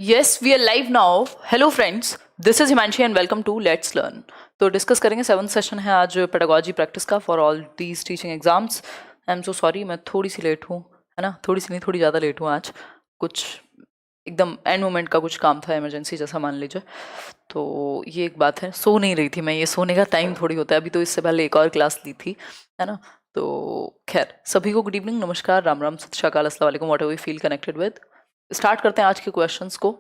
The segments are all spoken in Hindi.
Yes, we are live now. Hello friends, this is Himanshi and welcome to Let's Learn. तो डिस्कस करेंगे 7th सेशन है आज पेडागोजी प्रैक्टिस का for all these teaching exams. I am so sorry, मैं थोड़ी सी लेट हूँ, है ना. थोड़ी सी नहीं, थोड़ी ज़्यादा लेट हूँ आज. कुछ एकदम एंड मोमेंट का कुछ काम था, इमरजेंसी जैसा मान लीजिए. तो ये एक बात है. सो नहीं रही थी मैं, ये सोने का टाइम थोड़ी होता है. अभी तो इससे पहले एक और क्लास ली थी, है ना. तो खैर, सभी को गुड इवनिंग, नमस्कार, राम राम, सत श्री अकाल, अस्सलाम वालेकुम, whatever we feel connected with. Start करते हैं आज के क्वेश्चंस को.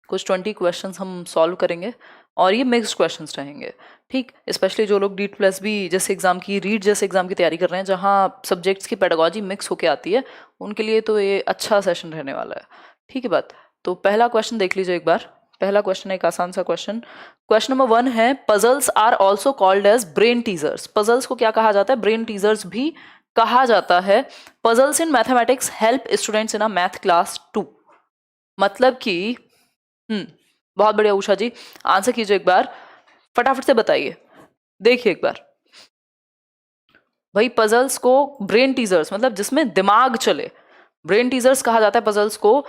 कुछ 20 क्वेश्चंस हम सॉल्व करेंगे और ये मिक्स्ड क्वेश्चंस रहेंगे. ठीक, स्पेशली जो लोग डीट प्लस बी जैसे एग्जाम की, रीड जैसे एग्जाम की तैयारी कर रहे हैं जहाँ सब्जेक्ट्स की पेडागोजी मिक्स होके आती है, उनके लिए तो ये अच्छा सेशन रहने वाला है. ठीक है बात. तो पहला क्वेश्चन देख लीजिए एक बार. पहला क्वेश्चन एक आसान सा क्वेश्चन. क्वेश्चन नंबर 1 है, puzzles are also called as brain teasers. Puzzles को क्या कहा जाता है? ब्रेन टीजर्स भी कहा जाता है. Puzzles in mathematics help students in a math class 2. मतलब कि बहुत बढ़िया उषा जी, आंसर कीजिए एक बार, फटाफट से बताइए. देखिए एक बार भाई, पजल्स को ब्रेन टीजर्स मतलब जिसमें दिमाग चले, ब्रेन टीजर्स कहा जाता है पजल्स को.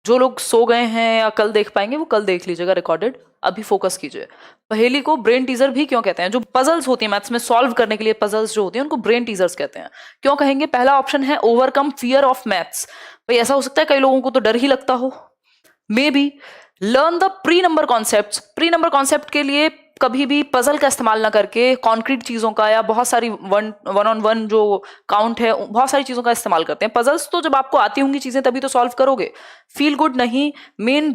जो लोग सो गए हैं या कल देख पाएंगे वो कल देख लीजिएगा रिकॉर्डेड. अभी फोकस कीजिए. पहेली को ब्रेन टीजर भी क्यों कहते हैं? जो पजल्स होती है मैथ्स में सॉल्व करने के लिए, पजल्स जो होती हैं उनको ब्रेन टीजर्स कहते हैं. क्यों कहेंगे? पहला ऑप्शन है ओवरकम फियर ऑफ मैथ्स. भाई ऐसा हो सकता है कई लोगों को तो डर ही लगता हो. May be learn the pre number concept. Pre number concept के लिए कभी भी पजल का इस्तेमाल ना करके कॉन्क्रीट चीजों का या बहुत सारी वन ऑन वन जो काउंट है, बहुत सारी चीजों का इस्तेमाल करते हैं. पजल्स तो जब आपको आती होंगी चीजें तभी तो सॉल्व करोगे. फील गुड नहीं, मेन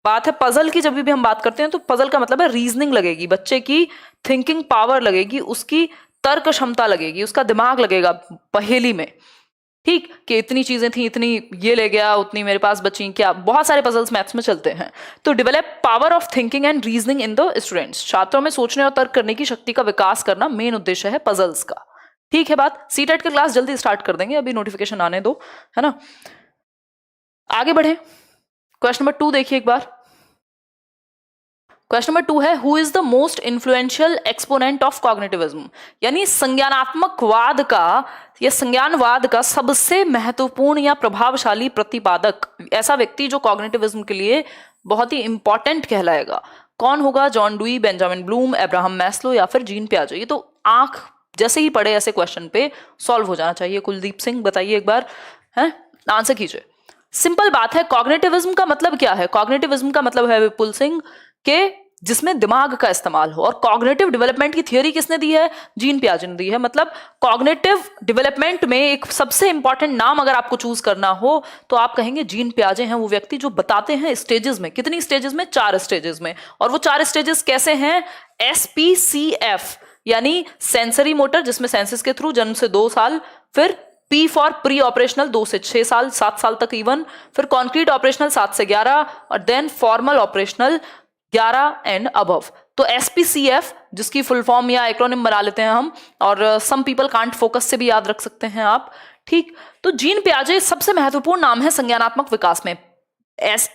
बात है पजल की. जब भी हम बात करते हैं तो पजल का मतलब है रीजनिंग लगेगी, बच्चे की थिंकिंग पावर लगेगी, उसकी तर्क क्षमता लगेगी, उसका दिमाग लगेगा पहेली में. ठीक, कि इतनी चीजें थी, इतनी ये ले गया, उतनी मेरे पास बची क्या. बहुत सारे पजल्स मैथ्स में चलते हैं. तो develop power of thinking and reasoning in the students. छात्रों में सोचने और तर्क करने की शक्ति का विकास करना मेन उद्देश्य है पजल्स का. ठीक है बात. सीटेट का क्लास जल्दी स्टार्ट कर देंगे, अभी नोटिफिकेशन आने दो, है ना. आगे बढ़े. क्वेश्चन नंबर 2 देखिए एक बार. क्वेश्चन नंबर 2 है, who is the most influential exponent of cognitivism. यानी संज्ञानात्मकवाद का या संज्ञानवाद का सबसे महत्वपूर्ण या प्रभावशाली प्रतिपादक, ऐसा व्यक्ति जो कॉग्निटिविज्म के लिए बहुत ही इंपॉर्टेंट कहलाएगा. कौन होगा? John dewy, Benjamin Bloom, Abraham Maslow या फिर जीन पियाजे. ये तो आंख जैसे ही पढ़े ऐसे क्वेश्चन पे सॉल्व हो जाना चाहिए. कुलदीप सिंह बताइए एक बार, है आंसर कीजिए. सिंपल बात है. कॉग्निटिविज्म का मतलब क्या है? कॉग्निटिविज्म का मतलब है विपुल सिंह के जिसमें दिमाग का इस्तेमाल हो. और कॉग्निटिव डेवलपमेंट की थियरी किसने दी है? जीन पियाजे ने दी है. मतलब कॉग्निटिव डेवलपमेंट में एक सबसे इंपॉर्टेंट नाम अगर आपको चूज करना हो तो आप कहेंगे जीन पियाजे हैं वो व्यक्ति जो बताते हैं स्टेजेस में. कितनी स्टेजेस में? 4 स्टेजेस में. और वो 4 स्टेजेस कैसे हैं? SPCF यानी सेंसरी मोटर, जिसमें सेंसेस के थ्रू जन्म से 2 साल, फिर P फॉर प्री ऑपरेशनल 2 से 6 साल, 7 साल तक इवन, फिर कॉन्क्रीट ऑपरेशनल 7 से 11, और then formal operational 11 and above. तो SPCF जिसकी फुल फॉर्म या एक्रोनिम बना लेते हैं हम, और सम पीपल कांट फोकस से भी याद रख सकते हैं आप. ठीक, तो जीन पियाजे सबसे महत्वपूर्ण नाम है संज्ञानात्मक विकास में.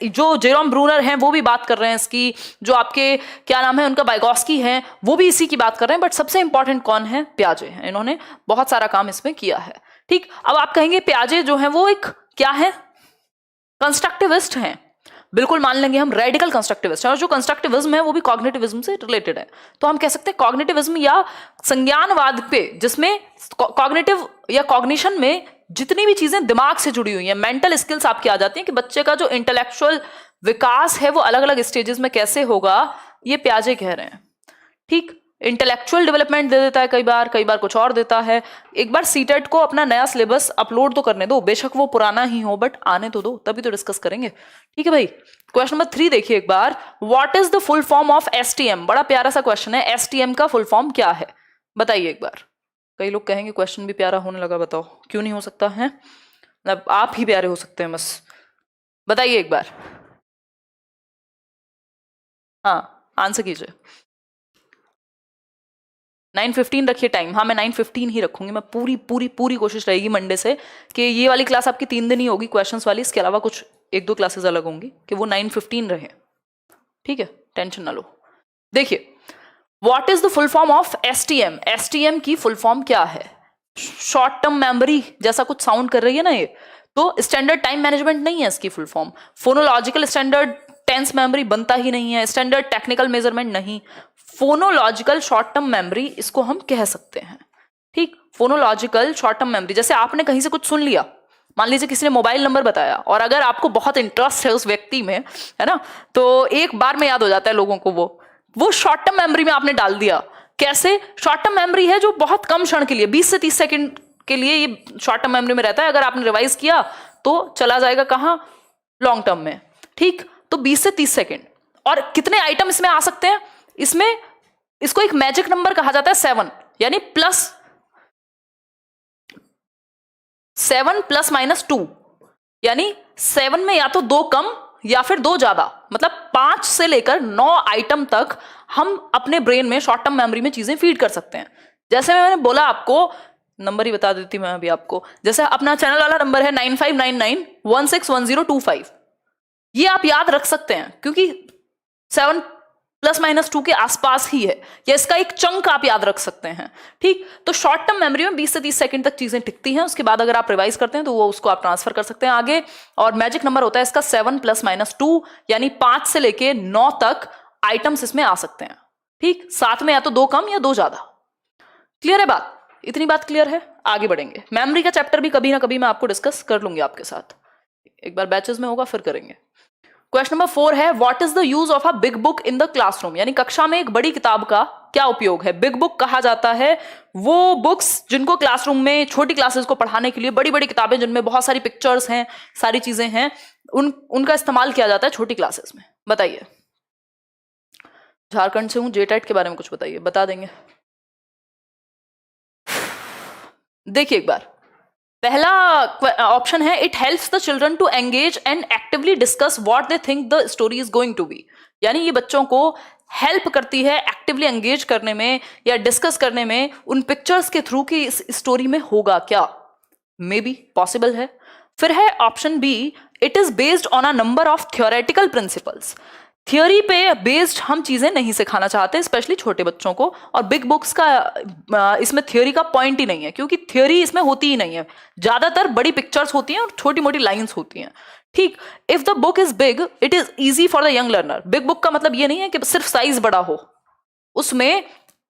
जो जेरोम ब्रूनर हैं वो भी बात कर रहे हैं इसकी, जो आपके क्या नाम है उनका, वाइगोस्की हैं, वो भी इसी की बात कर रहे हैं. बट सबसे इंपॉर्टेंट कौन है? पियाजे हैं. इन्होंने बहुत सारा काम इसमें किया है. ठीक, अब आप कहेंगे पियाजे जो है वो एक क्या है? कंस्ट्रक्टिविस्ट हैं. बिल्कुल मान लेंगे हम, रेडिकल कंस्ट्रक्टिविस्ट है. और जो कंस्ट्रक्टिविज्म है वो भी कॉग्निटिविज्म से रिलेटेड है. तो हम कह सकते हैं कॉग्निटिविज्म या संज्ञानवाद पे, जिसमें कॉग्निटिव या कॉग्निशन में जितनी भी चीजें दिमाग से जुड़ी हुई हैं, मेंटल स्किल्स आपकी आ जाती हैं कि बच्चे का जो इंटेलेक्चुअल विकास है वो अलग अलग स्टेजेस में कैसे होगा, ये पियाजे कह रहे हैं. ठीक, इंटेलेक्चुअल डेवलपमेंट दे देता है कई बार कुछ और देता है. एक बार सीटेट को अपना नया सिलेबस अपलोड तो करने दो, बेशक वो पुराना ही हो, बट आने तो दो, तभी तो डिस्कस करेंगे. ठीक है भाई. क्वेश्चन नंबर 3 देखिए एक बार. What is the full form of STM? बड़ा प्यारा सा क्वेश्चन है. STM का फुल फॉर्म क्या है? बताइए एक बार. कई लोग कहेंगे क्वेश्चन भी प्यारा होने लगा. बताओ क्यों नहीं हो सकता है? मतलब आप ही प्यारे हो सकते हैं बस. बताइए एक बार. हाँ, आंसर कीजिए. 9:15 रखिए टाइम. हाँ, मैं 9:15 ही रखूंगी. मैं पूरी पूरी पूरी कोशिश रहेगी मंडे से कि ये वाली क्लास आपकी 3 दिन ही होगी क्वेश्चंस वाली. इसके अलावा कुछ 1-2 क्लासेस अलग होंगी कि वो 9:15 रहे. ठीक है, टेंशन ना लो. देखिए, what is the full form of STM? STM की फुल फॉर्म क्या है? शॉर्ट टर्म मेमोरी जैसा कुछ साउंड कर रही है ना ये. तो स्टैंडर्ड टाइम मैनेजमेंट नहीं है इसकी full form. Phonological standard tense memory बनता ही नहीं है, स्टैंडर्ड टेक्निकल मेजरमेंट नहीं, फोनोलॉजिकल शॉर्ट टर्म मेमोरी इसको हम कह सकते हैं। ठीक, फोनोलॉजिकल शॉर्ट टर्म मेमोरी, जैसे आपने कहीं से कुछ सुन लिया, मान लीजिए किसी ने मोबाइल नंबर बताया और अगर आपको बहुत इंटरेस्ट है उस व्यक्ति में, है ना, तो एक बार में याद हो जाता है लोगों को, वो शॉर्ट टर्म मेमोरी में आपने डाल दिया। कैसे? शॉर्ट टर्म मेमोरी है जो बहुत कम क्षण के लिए, 20 से 30 सेकंड के लिए ये शॉर्ट टर्म मेमोरी में रहता है। अगर आपने रिवाइज किया तो चला जाएगा कहां? लॉन्ग टर्म में। ठीक, तो 20 से 30 सेकंड। और कितने आइटम इसमें आ सकते हैं? इसमें इसको एक मैजिक नंबर कहा जाता है 7, यानी +7 यानी 7 में या तो 2 कम या फिर 2 ज्यादा, मतलब 5 से लेकर 9 आइटम तक हम अपने ब्रेन में शॉर्ट टर्म मेमोरी में चीजें फीड कर सकते हैं। जैसे मैंने बोला, आपको नंबर ही बता देती मैं अभी आपको, जैसे अपना चैनल वाला नंबर है 9599161025, ये आप याद रख सकते हैं क्योंकि 7 +-2 के आसपास ही है, या इसका एक चंक आप याद रख सकते हैं। ठीक, तो शॉर्ट टर्म मेमोरी में 20 से 30 सेकंड तक चीजें टिकती हैं, उसके बाद अगर आप रिवाइज करते हैं तो वो उसको आप ट्रांसफर कर सकते हैं आगे। और मैजिक नंबर होता है इसका 7 +-2, यानी 5 से लेके 9 तक आइटम्स इसमें आ सकते हैं। ठीक, साथ में या तो 2 कम या 2 ज्यादा। क्लियर है बात? इतनी बात क्लियर है? आगे बढ़ेंगे। मेमोरी का चैप्टर भी कभी ना कभी मैं आपको डिस्कस कर लूंगी आपके साथ, एक बार बैचेस में होगा फिर करेंगे। क्वेश्चन नंबर 4 है, what is the use of a big book in the classroom, यानी कक्षा में एक बड़ी किताब का क्या उपयोग है? बिग बुक कहा जाता है वो बुक्स जिनको क्लासरूम में छोटी क्लासेस को पढ़ाने के लिए, बड़ी बड़ी किताबें जिनमें बहुत सारी पिक्चर्स हैं, सारी चीजें हैं, उनका इस्तेमाल किया जाता है छोटी क्लासेस में। बताइए। झारखंड से हूं, जेटेट के बारे में कुछ बताइए। बता देंगे? देखिए एक बार, पहला ऑप्शन है, it helps the children to engage and actively discuss what they think the story is going to be, यानी ये बच्चों को हेल्प करती है एक्टिवली एंगेज करने में या डिस्कस करने में उन पिक्चर्स के थ्रू कि इस स्टोरी में होगा क्या। मे बी पॉसिबल है। फिर है option B, it is based on a number of theoretical principles, theory पे बेस्ड हम चीजें नहीं सिखाना चाहते स्पेशली छोटे बच्चों को, और बिग बुक्स का इसमें थियोरी का पॉइंट ही नहीं है क्योंकि थियोरी इसमें होती ही नहीं है, ज्यादातर बड़ी पिक्चर्स होती हैं और छोटी मोटी लाइंस होती हैं। ठीक, if the book is big it is easy for the young learner. Big book का मतलब ये नहीं है कि सिर्फ साइज बड़ा हो, उसमें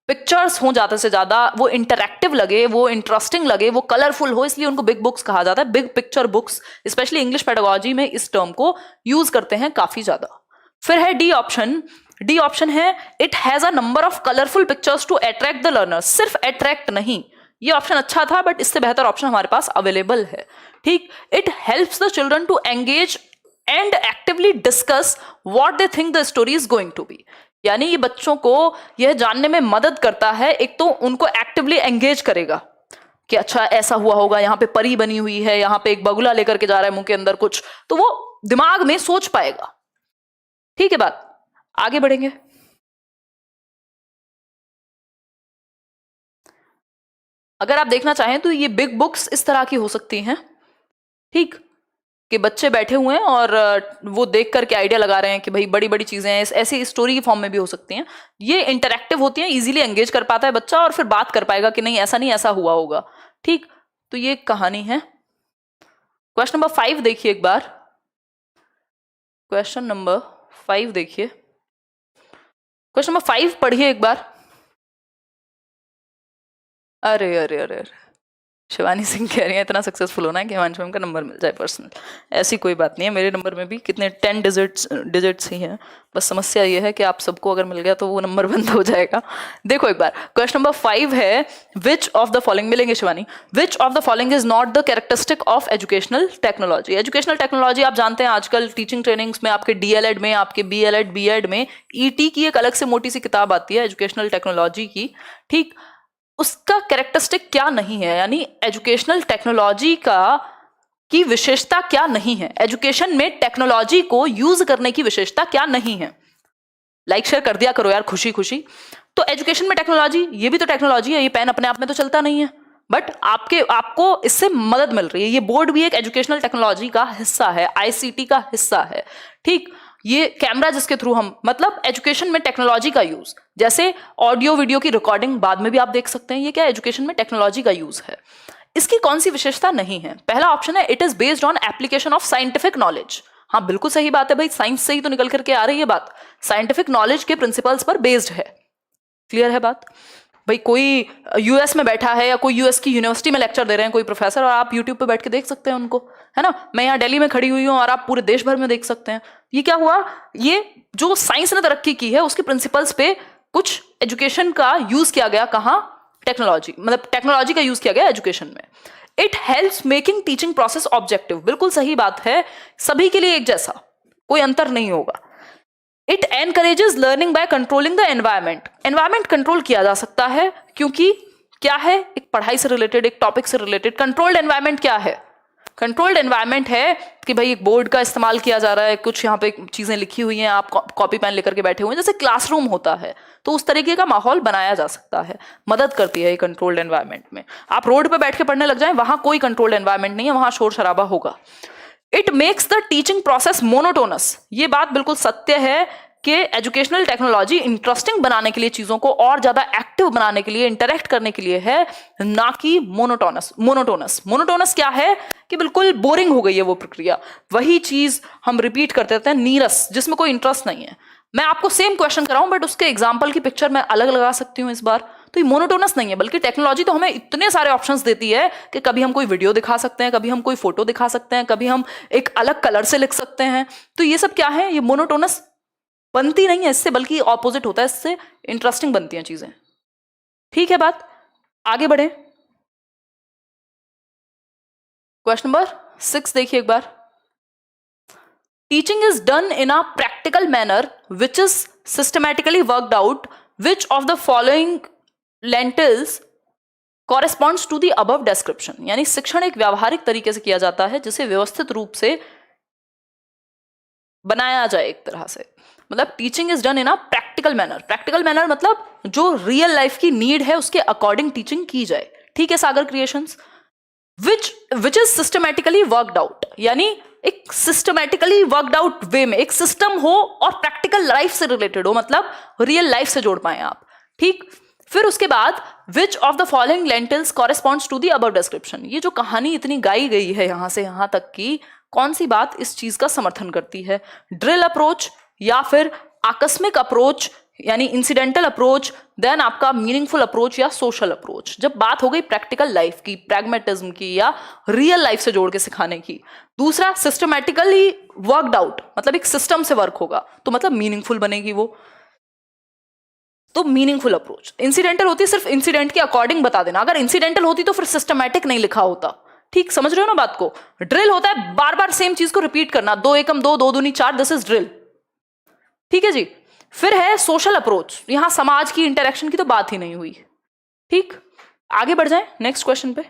पिक्चर्स हो ज्यादा से ज्यादा, वो इंटरैक्टिव लगे, वो इंटरेस्टिंग लगे, वो कलरफुल हो, इसलिए उनको बिग बुक्स कहा जाता है। Big picture books specially English pedagogy में इस टर्म को यूज करते हैं काफी ज्यादा। फिर है डी ऑप्शन है, it has a number of colourful pictures to attract the learner. सिर्फ अट्रैक्ट नहीं, ये ऑप्शन अच्छा था बट इससे बेहतर ऑप्शन हमारे पास अवेलेबल है। ठीक, it helps the children to engage and actively discuss what they think the story is going to be, यानी ये बच्चों को यह जानने में मदद करता है, एक तो उनको एक्टिवली एंगेज करेगा कि अच्छा ऐसा हुआ होगा, यहाँ पे परी बनी हुई है, यहाँ पे एक बगुला लेकर के जा रहा है मुंह के अंदर कुछ, तो वो दिमाग में सोच पाएगा। ठीक है बात, आगे बढ़ेंगे। अगर आप देखना चाहें तो ये बिग बुक्स इस तरह की हो सकती हैं। ठीक, कि बच्चे बैठे हुए हैं और वो देख करके आइडिया लगा रहे हैं कि भाई बड़ी बड़ी चीजें हैं, ऐसी स्टोरी की फॉर्म में भी हो सकती हैं। ये इंटरैक्टिव होती हैं, इजीली एंगेज कर पाता है बच्चा और फिर बात कर पाएगा कि नहीं ऐसा नहीं ऐसा हुआ होगा। ठीक, तो ये कहानी है। क्वेश्चन नंबर 5 देखिए एक बार, क्वेश्चन नंबर 5 देखिए, क्वेश्चन नंबर 5 पढ़िए एक बार। अरे अरे अरे अरे, शिवानी सिंह कह रही है इतना सक्सेसफुल होना है कि हिमांशु मैम का नंबर मिल जाए पर्सनल। ऐसी कोई बात नहीं है, मेरे नंबर में भी कितने 10 डिजिट्स ही हैं, बस समस्या ये है कि आप सबको अगर मिल गया तो वो नंबर बंद हो जाएगा। देखो एक बार, क्वेश्चन नंबर 5 है, विच ऑफ द फॉलोइंग, मिलेंगे शिवानी, विच of the following is not the characteristic of educational technology. Educational technology आप जानते हैं आजकल टीचिंग ट्रेनिंग्स में, आपके डीएलएड में, आपके बीएलएड बीएड में ईटी की एक अलग से मोटी सी किताब आती है एजुकेशनल टेक्नोलॉजी की। ठीक, उसका कैरेक्टरिस्टिक क्या नहीं है, यानी एजुकेशनल टेक्नोलॉजी की विशेषता क्या नहीं है, एजुकेशन में टेक्नोलॉजी को यूज करने की विशेषता क्या नहीं है। लाइक शेयर कर दिया करो यार खुशी खुशी। तो एजुकेशन में टेक्नोलॉजी, ये भी तो टेक्नोलॉजी है, ये पेन अपने आप में तो चलता नहीं है, बट आपको इससे मदद मिल रही है। ये बोर्ड भी एक एजुकेशनल टेक्नोलॉजी का हिस्सा है, आईसीटी का हिस्सा है। ठीक, ये कैमरा जिसके थ्रू हम, मतलब एजुकेशन में टेक्नोलॉजी का यूज, जैसे ऑडियो वीडियो की रिकॉर्डिंग बाद में भी आप देख सकते हैं, ये क्या एजुकेशन में टेक्नोलॉजी का यूज है। इसकी कौन सी विशेषता नहीं है? पहला ऑप्शन है it is based on application of scientific knowledge. हाँ बिल्कुल सही बात है भाई, साइंस से ही तो निकल करके आ रही है बात, साइंटिफिक नॉलेज के प्रिंसिपल्स पर बेस्ड है। क्लियर है बात भाई? कोई यूएस में बैठा है या कोई यूएस की यूनिवर्सिटी में लेक्चर दे रहे हैं कोई प्रोफेसर, और आप यूट्यूब पे बैठ के देख सकते हैं उनको, है ना। मैं यहाँ दिल्ली में खड़ी हुई हूँ और आप पूरे देश भर में देख सकते हैं। ये क्या हुआ? ये जो साइंस ने तरक्की की है उसके प्रिंसिपल्स पे कुछ एजुकेशन का यूज किया गया। कहाँ? टेक्नोलॉजी, मतलब टेक्नोलॉजी का यूज किया गया एजुकेशन में। It helps making teaching process objective. बिल्कुल सही बात है, सभी के लिए एक जैसा, कोई अंतर नहीं होगा। It encourages learning by controlling the environment. Environment control किया जा सकता है क्योंकि क्या है? एक पढ़ाई से रिलेटेड, एक टॉपिक से रिलेटेड। कंट्रोल्ड एनवायरमेंट क्या है? कंट्रोल्ड एनवायरमेंट है कि भाई एक बोर्ड का इस्तेमाल किया जा रहा है, कुछ यहाँ पे चीजें लिखी हुई हैं, आप कॉपी पेन लेकर के बैठे हुए हैं, जैसे क्लासरूम होता है, तो उस तरीके का माहौल बनाया जा सकता है। मदद करती है ये कंट्रोल्ड एनवायरमेंट में। आप रोड पे बैठ के पढ़ने लग जाएं, वहां कोई कंट्रोल्ड एनवायरमेंट नहीं है, वहां शोर शराबा होगा। It makes the teaching process monotonous. ये बात बिल्कुल सत्य है कि एजुकेशनल टेक्नोलॉजी इंटरेस्टिंग बनाने के लिए, चीजों को और ज्यादा एक्टिव बनाने के लिए, इंटरेक्ट करने के लिए है, ना कि मोनोटोनस। मोनोटोनस क्या है? कि बिल्कुल बोरिंग हो गई है वो प्रक्रिया, वही चीज हम रिपीट करते रहते हैं, नीरस, जिसमें कोई इंटरेस्ट नहीं है। मैं आपको सेम क्वेश्चन कराऊं बट उसके एग्जाम्पल की पिक्चर मैं अलग लगा सकती हूँ इस बार, तो ये मोनोटोनस नहीं है। बल्कि टेक्नोलॉजी तो हमें इतने सारे ऑप्शंस देती है कि कभी हम कोई वीडियो दिखा सकते हैं, कभी हम कोई फोटो दिखा सकते हैं, कभी हम एक अलग कलर से लिख सकते हैं। तो ये सब क्या है? ये मोनोटोनस बनती नहीं है इससे, बल्कि ऑपोजिट होता है, इससे इंटरेस्टिंग बनती हैं चीजें। ठीक है बात? आगे बढ़े। क्वेश्चन नंबर 6 देखिए एक बार। Teaching is done in a practical manner which is systematically worked out, which of the following lentils corresponds to the above description. यानी शिक्षण एक व्यावहारिक तरीके से किया जाता है जिसे व्यवस्थित रूप से बनाया जाए एक तरह से। मतलब teaching is done in a practical manner. Practical manner मतलब जो रियल लाइफ की नीड है उसके अकॉर्डिंग टीचिंग की जाए। ठीक है Sagar creations? Which is systematically worked out, यानी एक सिस्टमैटिकली वर्कड आउट वे में एक सिस्टम हो और प्रैक्टिकल लाइफ से रिलेटेड हो, मतलब रियल लाइफ से जोड़ पाए आप। ठीक। फिर उसके बाद which of the following lentils corresponds to the above description. ये जो कहानी इतनी गाई गई है यहां से यहां तक की, कौन सी बात इस चीज का समर्थन करती है? ड्रिल अप्रोच, या फिर आकस्मिक अप्रोच यानी इंसिडेंटल अप्रोच, देन आपका मीनिंगफुल अप्रोच या सोशल अप्रोच। जब बात हो गई प्रैक्टिकल लाइफ की, प्रैग्मेटिज्म की, या रियल लाइफ से जोड़ के सिखाने की। दूसरा सिस्टमैटिकली वर्कड आउट, मतलब एक सिस्टम से वर्क होगा, तो मतलब मीनिंगफुल बनेगी वो, तो मीनिंगफुल अप्रोच। इंसिडेंटल होती है सिर्फ इंसिडेंट के अकॉर्डिंग बता देना, अगर इंसिडेंटल होती तो फिर सिस्टमैटिक नहीं लिखा होता। ठीक, समझ रहे हो ना बात को? ड्रिल होता है बार बार सेम चीज को रिपीट करना, 2 एकम 2, 2 दूनी 4, दिस इज ड्रिल। ठीक है जी। फिर है सोशल अप्रोच, यहां समाज की इंटरेक्शन की तो बात ही नहीं हुई। ठीक, आगे बढ़ जाएं नेक्स्ट क्वेश्चन पे।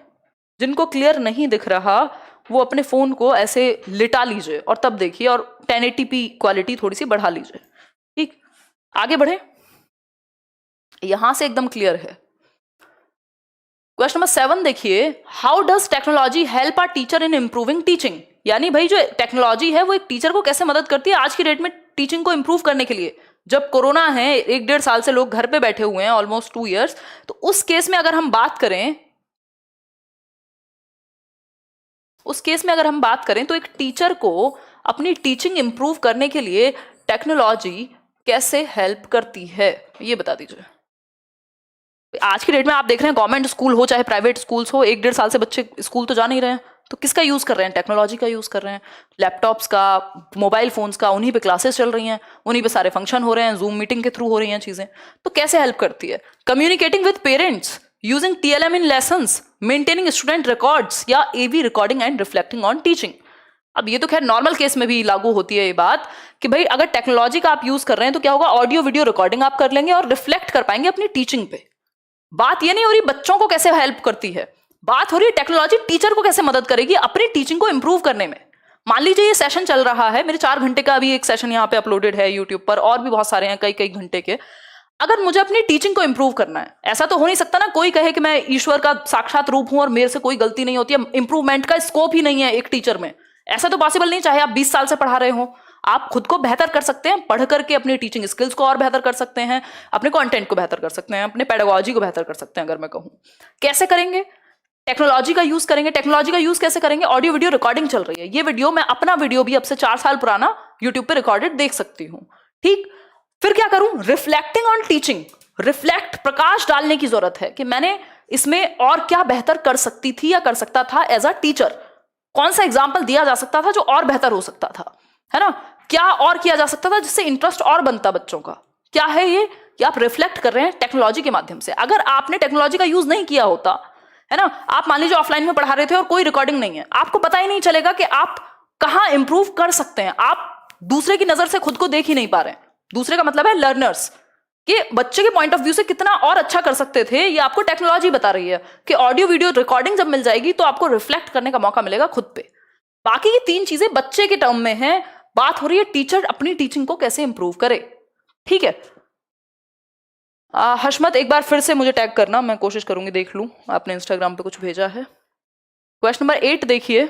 जिनको क्लियर नहीं दिख रहा वो अपने फोन को ऐसे लिटा लीजिए और तब देखिए, और 1080p क्वालिटी थोड़ी सी बढ़ा लीजिए। ठीक, आगे बढ़े। यहां से एकदम क्लियर है। क्वेश्चन नंबर 7 देखिए, how does technology help our teacher in improving teaching. यानी भाई जो टेक्नोलॉजी है वो एक टीचर को कैसे मदद करती है आज की डेट में टीचिंग को इंप्रूव करने के लिए। जब कोरोना है, 1-1.5 साल से लोग घर पे बैठे हुए हैं, ऑलमोस्ट 2 इयर्स, तो उस केस में अगर हम बात करें, तो एक टीचर को अपनी टीचिंग इंप्रूव करने के लिए टेक्नोलॉजी कैसे हेल्प करती है, ये बता दीजिए। आज की डेट में आप देख रहे हैं गवर्नमेंट स्कूल हो चाहे प्राइवेट स्कूल्स हो, 1-1.5 साल से बच्चे स्कूल तो जा नहीं रहे हैं, तो किसका यूज कर रहे हैं? टेक्नोलॉजी का यूज कर रहे हैं, लैपटॉप्स का, मोबाइल फोन्स का, उन्हीं पे क्लासेस चल रही हैं, उन्हीं पे सारे फंक्शन हो रहे हैं, जूम मीटिंग के थ्रू हो रही हैं चीजें। तो कैसे हेल्प करती है? Communicating with parents, using TLM in lessons, maintaining student records या AV recording and reflecting on teaching. अब ये तो खैर नॉर्मल केस में भी लागू होती है ये बात कि भाई अगर टेक्नोलॉजी का आप यूज कर रहे हैं तो क्या होगा, ऑडियो वीडियो रिकॉर्डिंग आप कर लेंगे और रिफ्लेक्ट कर पाएंगे अपनी टीचिंग पे। बात ये नहीं हो रही बच्चों को कैसे हेल्प करती है, बात हो रही है टेक्नोलॉजी टीचर को कैसे मदद करेगी अपनी टीचिंग को इंप्रूव करने में। मान लीजिए ये सेशन चल रहा है, मेरे 4 घंटे का अभी एक सेशन यहाँ पे अपलोडेड है यूट्यूब पर, और भी बहुत सारे हैं कई घंटे के। अगर मुझे अपनी टीचिंग को इंप्रूव करना है, ऐसा तो हो नहीं सकता ना कोई कहे कि मैं ईश्वर का साक्षात रूप हूं और मेरे से कोई गलती नहीं होती है, इंप्रूवमेंट का स्कोप ही नहीं है एक टीचर में, ऐसा तो पॉसिबल नहीं। चाहे आप 20 साल से पढ़ा रहे हो, आप खुद को बेहतर कर सकते हैं, पढ़ करके अपनी टीचिंग स्किल्स को और बेहतर कर सकते हैं, अपने कंटेंट को बेहतर कर सकते हैं, अपने पेडागोजी को बेहतर कर सकते हैं। अगर मैं कहूं कैसे करेंगे, टेक्नोलॉजी का यूज करेंगे। टेक्नोलॉजी का यूज कैसे करेंगे? ऑडियो वीडियो रिकॉर्डिंग चल रही है, ये वीडियो मैं अपना वीडियो भी अब से 4 साल पुराना यूट्यूब पे रिकॉर्डेड देख सकती हूँ। ठीक, फिर क्या करूं? रिफ्लेक्टिंग ऑन टीचिंग, रिफ्लेक्ट, प्रकाश डालने की जरूरत है कि मैंने इसमें और क्या बेहतर कर सकती थी या कर सकता था एज अ टीचर। कौन सा एग्जाम्पल दिया जा सकता था जो और बेहतर हो सकता था, है ना? क्या और किया जा सकता था जिससे इंटरेस्ट और बनता बच्चों का? क्या है ये कि आप रिफ्लेक्ट कर रहे हैं टेक्नोलॉजी के माध्यम से। अगर आपने टेक्नोलॉजी का यूज नहीं किया होता, है ना, आप मान लीजिए ऑफलाइन में पढ़ा रहे थे और कोई रिकॉर्डिंग नहीं है, आपको पता ही नहीं चलेगा कि आप कहां इंप्रूव कर सकते हैं। आप दूसरे की नजर से खुद को देख ही नहीं पा रहे हैं। दूसरे का मतलब है लर्नर्स, कि बच्चे के पॉइंट ऑफ व्यू से कितना और अच्छा कर सकते थे, ये आपको टेक्नोलॉजी बता रही है कि ऑडियो वीडियो रिकॉर्डिंग जब मिल जाएगी तो आपको रिफ्लेक्ट करने का मौका मिलेगा खुद पे। बाकी की 3 चीजें बच्चे के टर्म में है, बात हो रही है टीचर अपनी टीचिंग को कैसे इंप्रूव करे। ठीक है, हशमत एक बार फिर से मुझे टैग करना, मैं कोशिश करूंगी देख लूं आपने इंस्टाग्राम पे कुछ भेजा है। क्वेश्चन नंबर 8 देखिए,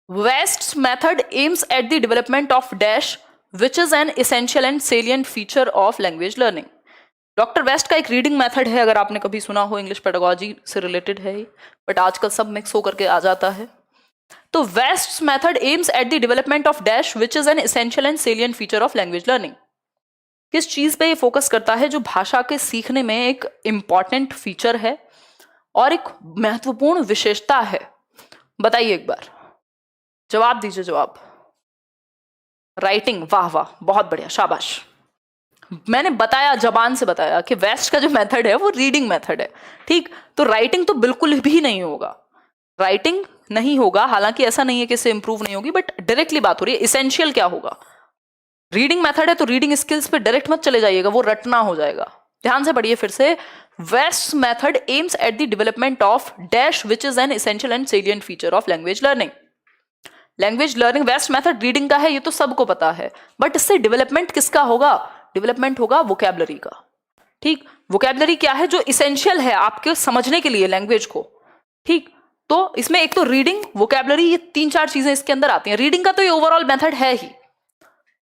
West's method aims at the development of dash which is an essential and salient feature of language learning. Doctor West का एक रीडिंग मेथड है, अगर आपने कभी सुना हो, इंग्लिश पेडागोजी से रिलेटेड है, बट आजकल सब मिक्स होकर के आ जाता है। तो wastes method aims at the development of dash which is an essential and salient feature of language learning. किस चीज पे ये फोकस करता है जो भाषा के सीखने में एक इंपॉर्टेंट फीचर है और एक महत्वपूर्ण विशेषता है? बताइए एक बार, जवाब दीजिए। जवाब राइटिंग, वाह वाह, बहुत बढ़िया, शाबाश। मैंने बताया, जबान से बताया कि वेस्ट का जो मेथड है वो रीडिंग मेथड है। ठीक, तो राइटिंग तो बिल्कुल भी नहीं होगा, राइटिंग नहीं होगा। हालांकि ऐसा नहीं है कि इससे इंप्रूव नहीं होगी, बट डायरेक्टली बात हो रही है इसेंशियल क्या होगा। रीडिंग मेथड है तो रीडिंग स्किल्स पे डायरेक्ट मत चले जाइएगा, वो रटना हो जाएगा। ध्यान से पढ़िए फिर से, West method aims at the development of dash which is an essential and salient feature of language learning. Language learning, West method reading का है, ये तो सबको पता है, बट इससे डेवलपमेंट किसका होगा? डेवलपमेंट होगा वोकैबुलरी का। ठीक, वोकैबुलरी क्या है? जो इसेंशियल है आपके समझने के लिए लैंग्वेज को। ठीक, तो इसमें एक तो रीडिंग, वोकैबुलरी, ये 3-4 चीजें इसके अंदर आती हैं। रीडिंग का तो ये ओवरऑल मेथड है ही,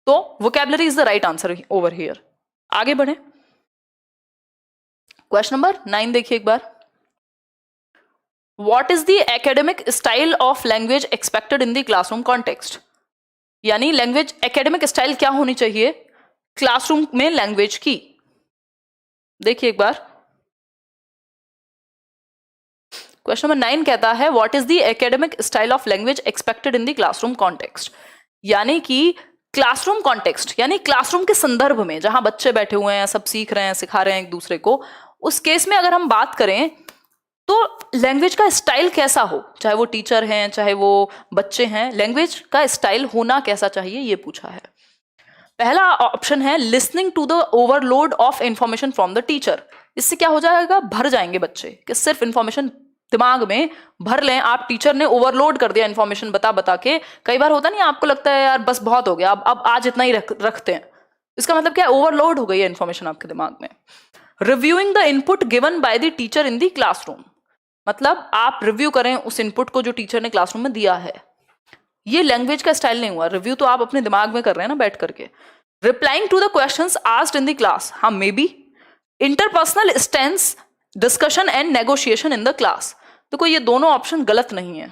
तो vocabulary is the right answer over here. आगे बढ़े, क्वेश्चन नंबर 9 देखिए एक बार। What is the academic style of language expected in the classroom context? यानी लैंग्वेज एकेडमिक स्टाइल क्या होनी चाहिए क्लासरूम में लैंग्वेज की? देखिए एक बार, क्वेश्चन नंबर 9 कहता है what is the academic style of language expected in the classroom context. यानी कि क्लासरूम कॉन्टेक्स्ट यानी क्लासरूम के संदर्भ में, जहां बच्चे बैठे हुए हैं, सब सीख रहे हैं, सिखा रहे हैं एक दूसरे को, उस केस में अगर हम बात करें तो लैंग्वेज का स्टाइल कैसा हो, चाहे वो टीचर हैं चाहे वो बच्चे हैं, लैंग्वेज का स्टाइल होना कैसा चाहिए, ये पूछा है। पहला ऑप्शन है listening to the overload of information from the teacher. इससे क्या हो जाएगा? भर जाएंगे बच्चे, कि सिर्फ इंफॉर्मेशन दिमाग में भर लें। आप टीचर ने ओवरलोड कर दिया इंफॉर्मेशन बता बता के। कई बार होता नहीं, आपको लगता है यार बस बहुत हो गया, अब आज इतना ही रखते हैं। इसका मतलब क्या है? ओवरलोड हो गई है इंफॉर्मेशन आपके दिमाग में। Reviewing the input given by the teacher in the classroom, मतलब आप रिव्यू करें उस इनपुट को जो टीचर ने क्लासरूम में दिया है। ये लैंग्वेज का स्टाइल नहीं हुआ, रिव्यू तो आप अपने दिमाग में कर रहे हैं ना बैठ करके। Replying to the questions asked in the class, हाँ may be. Interpersonal stance, discussion and negotiation in the class. तो कोई ये दोनों ऑप्शन गलत नहीं है।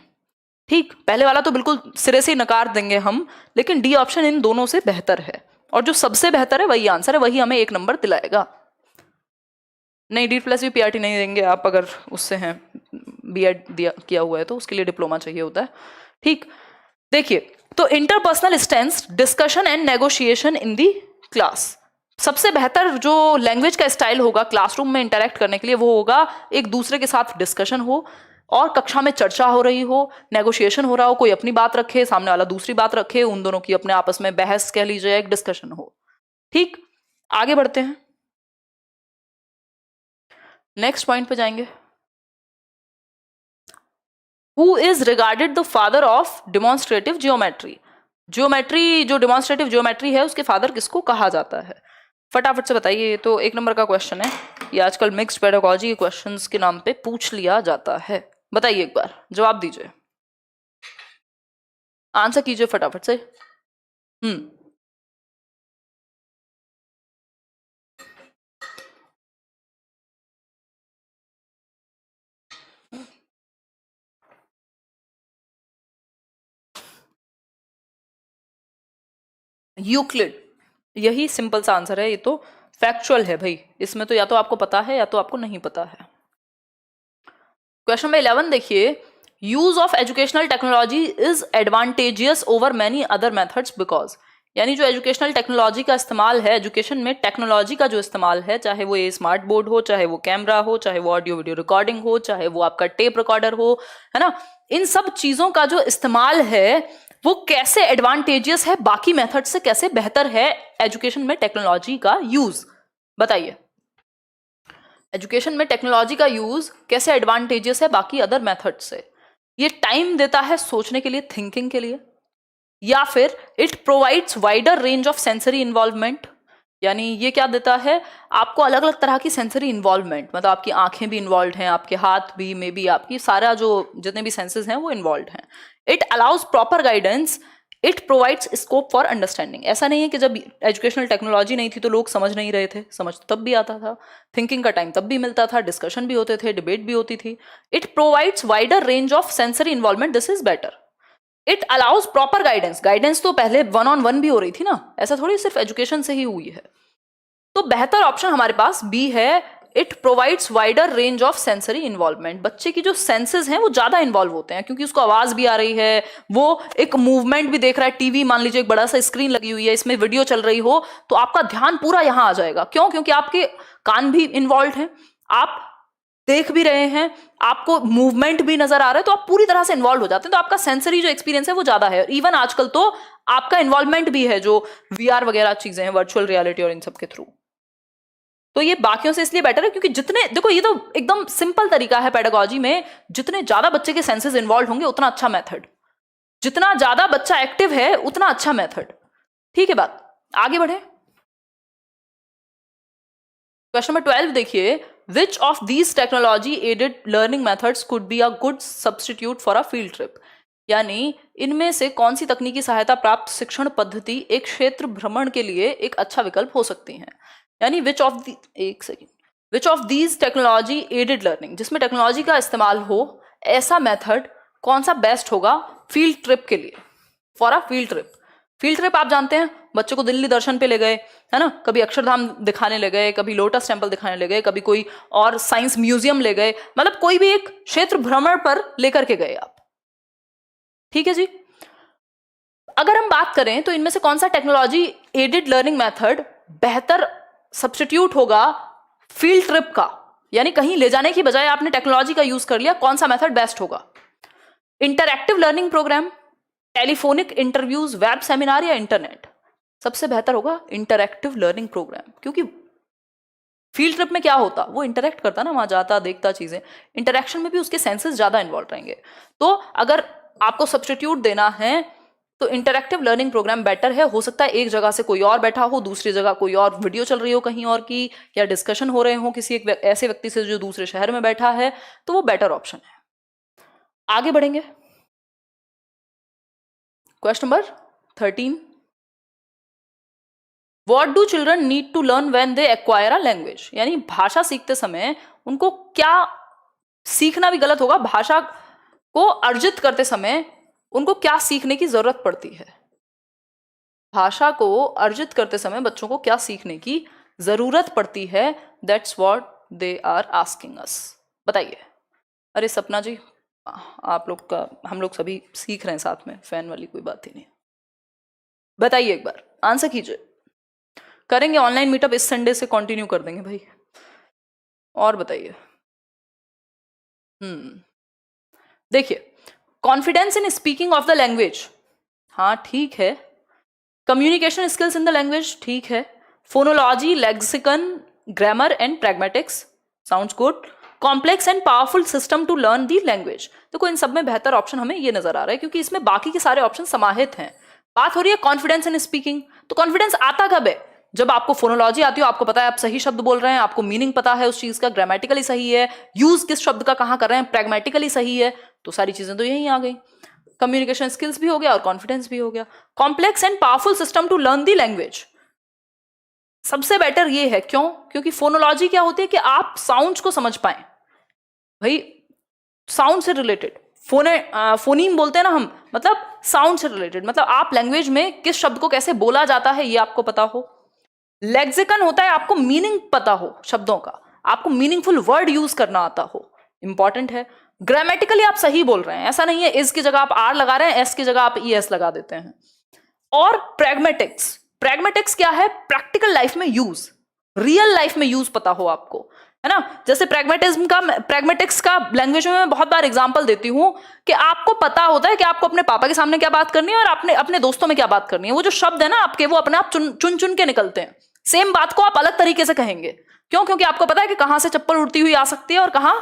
ठीक, पहले वाला तो बिल्कुल सिरे से नकार देंगे हम, लेकिन डी ऑप्शन इन दोनों से बेहतर है, और जो सबसे बेहतर है वही आंसर है, वही हमें 1 नंबर दिलाएगा। नहीं, D+ भी PRT नहीं देंगे आप, अगर उससे हैं B.Ed दिया किया हुआ है तो उसके लिए डिप्लोमा चाहिए होता है। ठीक, देखिए, तो interpersonal stance, discussion and negotiation in the class. सबसे बेहतर जो लैंग्वेज का स्टाइल होगा क्लासरूम में इंटरेक्ट करने के लिए वो होगा एक दूसरे के साथ डिस्कशन हो, और कक्षा में चर्चा हो रही हो, नेगोशिएशन हो रहा हो, कोई अपनी बात रखे, सामने वाला दूसरी बात रखे, उन दोनों की अपने आपस में बहस कह लीजिए, एक डिस्कशन हो। ठीक, आगे बढ़ते हैं, नेक्स्ट पॉइंट पे जाएंगे। Who is regarded the father of demonstrative geometry? Geometry, जो डिमॉन्स्ट्रेटिव ज्योमेट्री है उसके फादर किसको कहा जाता है? फटाफट से बताइए। ये तो 1 नंबर का क्वेश्चन है, ये आजकल मिक्स्ड पेडागोजी के क्वेश्चंस के नाम पे पूछ लिया जाता है। बताइए एक बार, जवाब दीजिए, आंसर कीजिए फटाफट से। यूक्लिड, यही सिंपल सा आंसर है, ये तो फैक्चुअल है भाई, इसमें तो या तो आपको पता है या तो आपको नहीं पता है। क्वेश्चन नंबर 11 देखिए, use of educational technology is advantageous over many other methods because, यानी जो एजुकेशनल टेक्नोलॉजी का इस्तेमाल है, एजुकेशन में टेक्नोलॉजी का जो इस्तेमाल है, चाहे वो ये स्मार्ट बोर्ड हो, चाहे वो कैमरा हो, चाहे वो ऑडियो वीडियो रिकॉर्डिंग हो, चाहे वो आपका टेप रिकॉर्डर हो, है ना, इन सब चीजों का जो इस्तेमाल है वो कैसे एडवांटेजियस है, बाकी मेथड से कैसे बेहतर है एजुकेशन में टेक्नोलॉजी का यूज, बताइए। एजुकेशन में टेक्नोलॉजी का यूज कैसे एडवांटेजियस है बाकी अदर मेथड से? ये टाइम देता है सोचने के लिए, थिंकिंग के लिए, या फिर it provides wider range of sensory involvement, यानी ये क्या देता है आपको, अलग अलग तरह की सेंसरी इन्वॉल्वमेंट, मतलब आपकी आंखें भी इन्वॉल्व हैं, आपके हाथ भी, मे बी आपकी सारा जो जितने भी सेंसेस हैं वो इन्वॉल्व हैं। It allows proper guidance, it provides scope for understanding, ऐसा नहीं है कि जब एजुकेशनल टेक्नोलॉजी नहीं थी तो लोग समझ नहीं रहे थे, समझ तब भी आता था, थिंकिंग का टाइम तब भी मिलता था, डिस्कशन भी होते थे, डिबेट भी होती थी। It provides wider range of sensory involvement, this is better. It allows proper guidance, guidance तो पहले 1-on-1 भी हो रही थी ना, ऐसा थोड़ी सिर्फ एजुकेशन से ही हुई है। तो बेहतर ऑप्शन हमारे पास बी है, it provides wider range of sensory involvement. बच्चे की जो सेंसेस हैं वो ज्यादा इन्वॉल्व होते हैं, क्योंकि उसको आवाज भी आ रही है, वो एक मूवमेंट भी देख रहा है, टीवी मान लीजिए एक बड़ा सा स्क्रीन लगी हुई है, इसमें वीडियो चल रही हो तो आपका ध्यान पूरा यहां आ जाएगा। क्यों? क्योंकि आपके कान भी इन्वॉल्व हैं, आप देख भी रहे हैं, आपको मूवमेंट भी नजर आ रहा है, तो आप पूरी तरह से इन्वॉल्व हो जाते हैं, तो आपका सेंसरी जो एक्सपीरियंस है वो ज्यादा है। इवन आजकल तो आपका इन्वॉल्वमेंट भी है, जो VR वगैरह चीजें हैं, वर्चुअल रियलिटी और इन सब के थ्रू। तो ये बाकियों से इसलिए बेटर है क्योंकि जितने, देखो ये तो एकदम सिंपल तरीका है पेडागोजी में, जितने ज्यादा बच्चे के सेंसेस इन्वॉल्व होंगे उतना अच्छा मेथड, जितना ज्यादा बच्चा एक्टिव है उतना अच्छा मेथड। ठीक है बात, आगे बढ़े। क्वेश्चन नंबर 12 देखिए, which of these technology aided learning methods could be a good substitute for a field trip, यानी इनमें से कौन सी तकनीकी सहायता प्राप्त शिक्षण पद्धति एक क्षेत्र भ्रमण के लिए एक अच्छा विकल्प हो सकती है। यानी which of these technology aided learning, जिसमें टेक्नोलॉजी का इस्तेमाल हो, ऐसा मेथड कौन सा बेस्ट होगा फील्ड ट्रिप के लिए, for a field trip. Field trip आप जानते हैं, बच्चों को दिल्ली दर्शन पे ले गए, है ना, कभी अक्षरधाम दिखाने ले गए, कभी लोटस टेम्पल दिखाने ले गए, कभी कोई और साइंस म्यूजियम ले गए, मतलब कोई भी एक क्षेत्र भ्रमण पर लेकर के गए आप। ठीक है जी। अगर हम बात करें तो इनमें से कौन सा टेक्नोलॉजी एडेड लर्निंग मेथड बेहतर सब्स्टिट्यूट होगा फील्ड ट्रिप का, यानी कहीं ले जाने की बजाय आपने टेक्नोलॉजी का यूज कर लिया, कौन सा मेथड बेस्ट होगा? Interactive learning program, telephonic interviews, web seminar या इंटरनेट? सबसे बेहतर होगा इंटरैक्टिव लर्निंग प्रोग्राम, क्योंकि फील्ड ट्रिप में क्या होता, वो इंटरैक्ट करता ना, वहां जाता, देखता चीजें, इंटरैक्शन में भी उसके सेंसेस ज्यादा इन्वॉल्व रहेंगे। तो अगर आपको सब्स्टिट्यूट देना है तो इंटरैक्टिव लर्निंग प्रोग्राम बेटर है। हो सकता है एक जगह से कोई और बैठा हो, दूसरी जगह कोई और वीडियो चल रही हो कहीं और की, या डिस्कशन हो रहे हो किसी एक ऐसे व्यक्ति से जो दूसरे शहर में बैठा है, तो वो बेटर ऑप्शन है। आगे बढ़ेंगे। Question number 13, What do children need to learn when they acquire a language? यानी भाषा सीखते समय उनको क्या सीखना, भी गलत होगा, भाषा को अर्जित करते समय उनको क्या सीखने की जरूरत पड़ती है? भाषा को अर्जित करते समय बच्चों को क्या सीखने की जरूरत पड़ती है? That's what they are asking us. बताइए। अरे सपना जी, आप लोग का, हम लोग सभी सीख रहे हैं साथ में, फैन वाली कोई बात ही नहीं। बताइए, एक बार आंसर कीजिए। करेंगे ऑनलाइन मीटअप, इस संडे से कंटिन्यू कर देंगे भाई। और बताइए। देखिए, confidence in speaking of the language, हाँ ठीक है। Communication skills in the language, ठीक है। Phonology, lexicon, grammar and pragmatics, sounds good. Complex and powerful system to learn the language, देखो इन सब में बेहतर ऑप्शन हमें ये नजर आ रहा है, क्योंकि इसमें बाकी के सारे ऑप्शन समाहित हैं। बात हो रही है कॉन्फिडेंस इन स्पीकिंग, तो कॉन्फिडेंस आता कब है? जब आपको फोनोलॉजी आती हो, आपको पता है आप सही शब्द बोल रहे हैं, आपको मीनिंग पता है उस चीज का, ग्रामेटिकली सही है, यूज किस शब्द का कहां कर रहे हैं, प्रैग्मेटिकली सही है, तो सारी चीजें तो यही आ गई। कम्युनिकेशन स्किल्स भी हो गया और कॉन्फिडेंस भी हो गया। Complex and powerful system to learn the language, सबसे बेटर ये है। क्यों? क्योंकि फोनोलॉजी क्या होती है कि आप साउंड्स को समझ पाए, भाई साउंड से रिलेटेड। फोनीम बोलते हैं ना हम, मतलब साउंड से रिलेटेड, मतलब आप लैंग्वेज में किस शब्द को कैसे बोला जाता है ये आपको पता हो। लेक्सिकन होता है आपको मीनिंग पता हो शब्दों का, आपको मीनिंगफुल वर्ड यूज करना आता हो, इंपॉर्टेंट है। ग्रामेटिकली आप सही बोल रहे हैं, ऐसा नहीं है इस की जगह आप आर लगा रहे हैं, एस की जगह आप ई एस लगा देते हैं। और प्रैग्मेटिक्स, प्रैग्मेटिक्स क्या है, प्रैक्टिकल लाइफ में यूज, रियल लाइफ में यूज पता हो आपको, है ना। जैसे प्रैग्मेटिज्म का, प्रैग्मेटिक्स का लैंग्वेज में मैं बहुत बार एग्जांपल देती हूं कि आपको पता होता है कि आपको अपने पापा के सामने क्या बात करनी है और अपने अपने दोस्तों में क्या बात करनी है। वो जो शब्द है ना आपके, वो अपने आप चुन चुन के निकलते हैं। सेम बात को आप अलग तरीके से कहेंगे, क्यों? क्योंकि आपको पता है कि कहां से चप्पल उड़ती हुई आ सकती है और कहां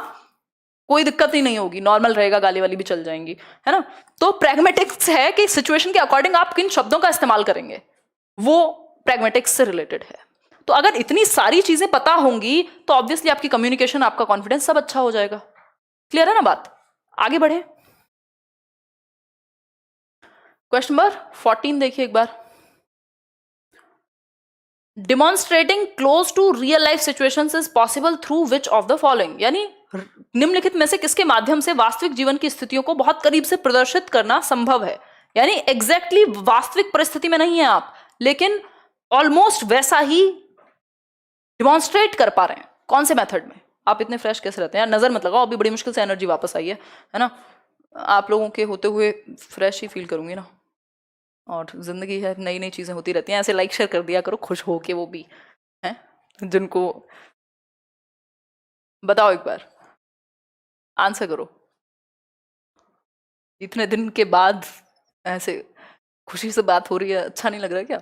कोई दिक्कत ही नहीं होगी, नॉर्मल रहेगा, गाली वाली भी चल जाएंगी, है ना। तो प्रैग्मेटिक्स है कि सिचुएशन के अकॉर्डिंग आप किन शब्दों का इस्तेमाल करेंगे, वो प्रैग्मेटिक्स से रिलेटेड है। तो अगर इतनी सारी चीजें पता होंगी तो ऑब्वियसली आपकी कम्युनिकेशन, आपका कॉन्फिडेंस सब अच्छा हो जाएगा। क्लियर है ना बात? आगे बढ़े, क्वेश्चन नंबर 14 देखिए एक बार। Demonstrating close to real life situations is possible through which of the following, यानी निम्नलिखित में से किसके माध्यम से वास्तविक जीवन की स्थितियों को बहुत करीब से प्रदर्शित करना संभव है। यानी एग्जैक्टली वास्तविक परिस्थिति में नहीं है आप, लेकिन ऑलमोस्ट वैसा ही डिमॉन्स्ट्रेट कर पा रहे हैं। कौन से मेथड में? आप इतने फ्रेश कैसे रहते हैं यार, नजर मत लगाओ, अभी बड़ी मुश्किल से एनर्जी वापस आई है ना। आप लोगों के होते हुए फ्रेश ही फील करूंगी ना, और जिंदगी है, नई नई चीजें होती रहती हैं। ऐसे लाइक शेयर कर दिया करो, खुश हो के, वो भी हैं जिनको। बताओ एक बार, आंसर करो। इतने दिन के बाद ऐसे खुशी से बात हो रही है, अच्छा नहीं लग रहा क्या?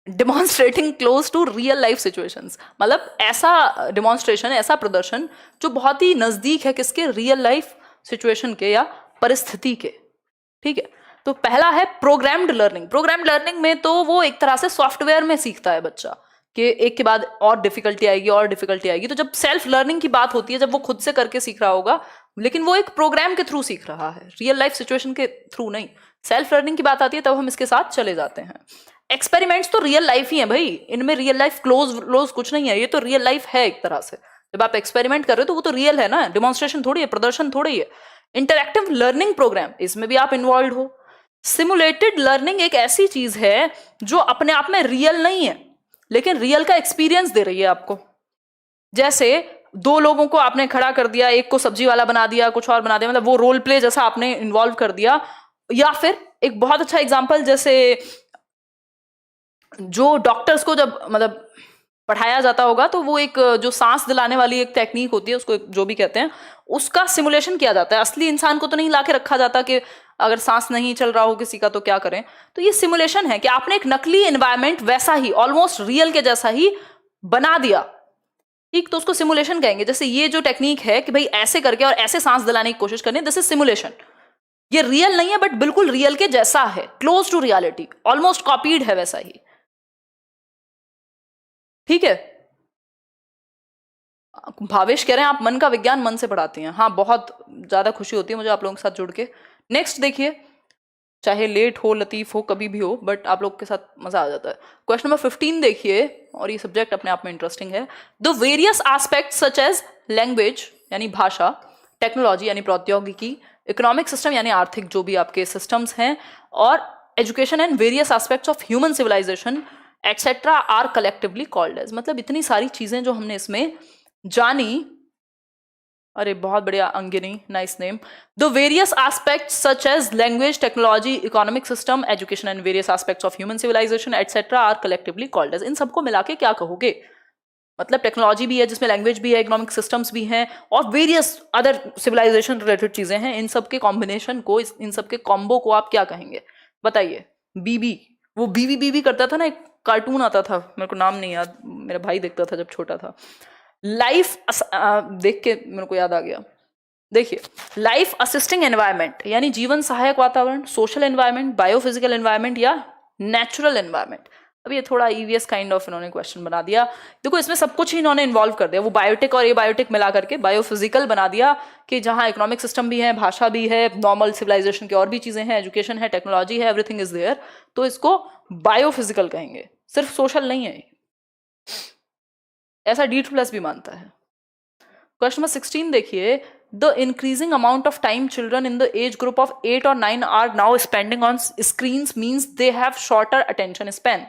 Demonstrating close to real life situations, मतलब ऐसा डिमॉन्स्ट्रेशन, ऐसा प्रदर्शन जो बहुत ही नजदीक है किसके, रियल लाइफ सिचुएशन के या परिस्थिति के। ठीक है, तो पहला है प्रोग्राम्ड लर्निंग। प्रोग्राम्ड लर्निंग में तो वो एक तरह से सॉफ्टवेयर में सीखता है बच्चा, कि एक के बाद और डिफिकल्टी आएगी और डिफिकल्टी आएगी। तो जब सेल्फ लर्निंग की बात होती है, जब वो खुद से करके सीख रहा होगा, लेकिन वो एक प्रोग्राम के थ्रू सीख रहा है, रियल लाइफ सिचुएशन के थ्रू नहीं। सेल्फ लर्निंग की बात आती है तब हम इसके साथ चले जाते हैं। एक्सपेरिमेंट्स तो रियल लाइफ ही है भाई, इनमें रियल लाइफ क्लोज कुछ नहीं है, ये तो रियल लाइफ है एक तरह से। जब आप एक्सपेरिमेंट कर रहे हो तो वो तो रियल है ना, डिमॉन्स्ट्रेशन थोड़ी है, प्रदर्शन थोड़ी है। इंटरैक्टिव लर्निंग प्रोग्राम, इसमें भी आप इन्वॉल्व हो। सिमुलेटेड लर्निंग एक ऐसी चीज है जो अपने आप में रियल नहीं है, लेकिन रियल का एक्सपीरियंस दे रही है आपको। जैसे दो लोगों को आपने खड़ा कर दिया, एक को सब्जी वाला बना दिया, कुछ और बना दिया, मतलब वो रोल प्ले जैसा आपने इन्वॉल्व कर दिया। या फिर एक बहुत अच्छा एग्जांपल, जैसे जो डॉक्टर्स को जब मतलब पढ़ाया जाता होगा, तो वो एक जो सांस दिलाने वाली एक टेक्निक होती है, उसको जो भी कहते हैं, उसका सिमुलेशन किया जाता है। असली इंसान को तो नहीं लाके रखा जाता कि अगर सांस नहीं चल रहा हो किसी का तो क्या करें। तो ये सिमुलेशन है कि आपने एक नकली एनवायरनमेंट वैसा ही, ऑलमोस्ट रियल के जैसा ही बना दिया। ठीक, तो उसको सिमुलेशन कहेंगे। जैसे ये जो टेक्निक है कि भाई ऐसे करके और ऐसे सांस दिलाने की कोशिश करनी, दिस इज सिमुलेशन। ये रियल नहीं है, बट बिल्कुल रियल के जैसा है, close to reality, almost copied है वैसा ही। ठीक है, भावेश कह रहे हैं आप मन का विज्ञान मन से पढ़ाती हैं। हाँ, बहुत ज्यादा खुशी होती है मुझे आप लोगों के साथ जुड़ के। नेक्स्ट देखिए, चाहे लेट हो, लतीफ हो, कभी भी हो, बट आप लोग के साथ मजा आ जाता है। क्वेश्चन नंबर 15 देखिए, और ये सब्जेक्ट अपने आप में इंटरेस्टिंग है। The various aspect such as language यानी भाषा, टेक्नोलॉजी यानी प्रौद्योगिकी, इकोनॉमिक सिस्टम यानी आर्थिक जो भी आपके सिस्टम्स हैं, और education and various aspects of human civilization etcetera are collectively called as. मतलब इतनी सारी चीजें जो हमने इसमें जानी, अरे बहुत बढ़िया Angini, nice name. The various aspects such as language, technology, economic system, education and various aspects of human civilization etcetera are collectively called age. इन सबको मिला के क्या कहोगे? मतलब टेक्नोलॉजी भी है जिसमें लैंग्वेज भी है, इकोनॉमिक सिस्टम्स भी हैं, और वेरियस अदर सिविलाइजेशन रिलेटेड चीजें हैं। इन सबके कॉम्बिनेशन को, इन सबके कॉम्बो को आप क्या कहेंगे? बताइए। बीबी, वो बीबी बीबी करता था ना, एक कार्टून आता था, मेरे को नाम नहीं याद, मेरा भाई देखता था जब छोटा था। लाइफ देख के मेरे को याद आ गया। देखिए, लाइफ असिस्टिंग एनवायरनमेंट यानी जीवन सहायक वातावरण, सोशल एनवायरनमेंट, बायोफिजिकल एनवायरनमेंट या नेचुरल एनवायरनमेंट। अब ये थोड़ा ईवीएस काइंड ऑफ इन्होंने क्वेश्चन बना दिया। देखो, इसमें सब कुछ ही इन्होंने इन्वॉल्व कर दिया, वो बायोटिक और एबायोटिक मिला करके बायोफिजिकल बना दिया, कि जहाँ इकोनॉमिक सिस्टम भी है, भाषा भी है, नॉर्मल सिविलाइजेशन की और भी चीजें हैं, एजुकेशन है, टेक्नोलॉजी है, एवरीथिंग इज देयर, तो इसको बायोफिजिकल कहेंगे। सिर्फ सोशल नहीं है, ऐसा D2+ भी मानता है। क्वेश्चन नंबर 16 देखिए, the increasing amount of time children in the age group of 8 और 9 are now spending on screens means they have shorter attention span.